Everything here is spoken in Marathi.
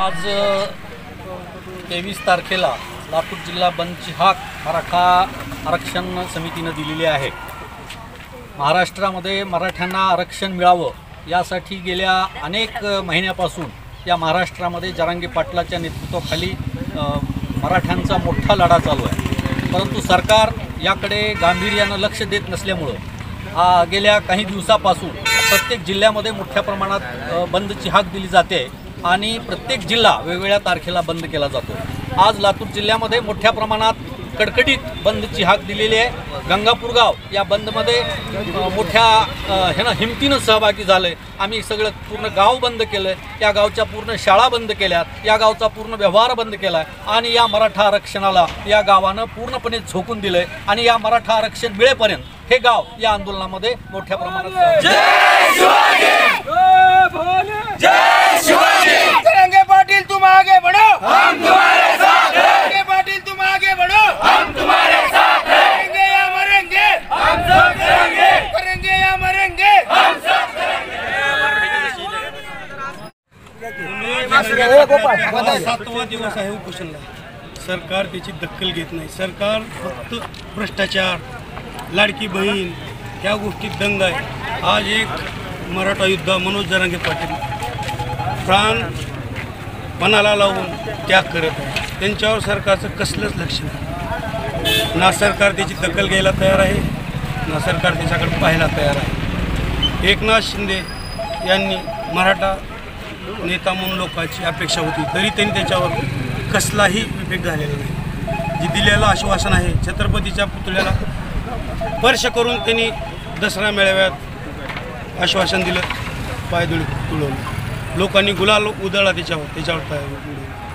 आज 23 तारखेला लातूर जिल्हा बंदची हाक मराठा आरक्षण समितीने दिलेली आहे। महाराष्ट्रामध्ये मराठ्यांना आरक्षण मिळावं यासाठी गेल्या अनेक महिन्यापासून या महाराष्ट्रामध्ये जरांगे पाटलाच्या नेतृत्वाखाली मराठ्यांचा मोठा लढा चालू आहे, परंतु सरकार याकडे गांभीर्यानं लक्ष देत नसल्यामुळं गेल्या काही दिवसापासून प्रत्येक जिल्ह्यामध्ये मोठ्या प्रमाणात बंदची हाक दिली जाते आणि प्रत्येक जिल्हा वेगवेगळ्या तारखेला बंद केला जातो। आज लातूर जिल्ह्यामध्ये मोठ्या प्रमाणात कडकडीत बंदची हाक दिलेली आहे। गंगापूर गाव या बंदमध्ये मोठ्या हिमतीनं सहभागी झाले। आम्ही सगळं पूर्ण गाव बंद केलं, या गावच्या पूर्ण शाळा बंद केल्यात, या गावचा पूर्ण व्यवहार बंद केला आहे आणि या मराठा आरक्षणाला या गावानं पूर्णपणे झोकून दिलं आहे आणि या मराठा आरक्षण मिळेपर्यंत हे गाव या आंदोलनामध्ये मोठ्या प्रमाणात जरांगे पाटिल तुम आगे बढ़ो, हम तुम्हारे साथ हैं। जरांगे पाटिल तुम आगे बढ़ो, हम तुम्हारे साथ हैं। करेंगे या मरेंगे, हम सब करेंगे। करेंगे या मरेंगे, हम सब करेंगे। 7वा दिवस आहे उपोषणाला। सरकार त्याची दखल घेत नाही। सरकार फक्त भ्रष्टाचार, लाडकी बहीण या गोष्टीत दंग आहे। आज एक मराठा योद्धा मनोज जरांगे पाटील प्राण पणाला लावून त्याग करत आहे, त्यांच्यावर सरकारचं कसलंच लक्ष नाही। ना सरकार त्याची दखल घ्यायला तयार आहे, ना सरकार त्याच्याकडे पाहायला तयार आहे। एकनाथ शिंदे यांनी मराठा नेता म्हणून लोकांची अपेक्षा होती, तरी त्यांनी त्याच्यावर कसलाही इफेक्ट झालेला नाही। जे दिलेलं आश्वासन आहे, छत्रपतीच्या पुतळ्याला स्पर्श करून त्यांनी दसरा मेळाव्यात आश्वासन दिलं, पायधुळी तुळवलं, लोकांनी गुलाल उधळला त्याच्यावर पाय उधळला।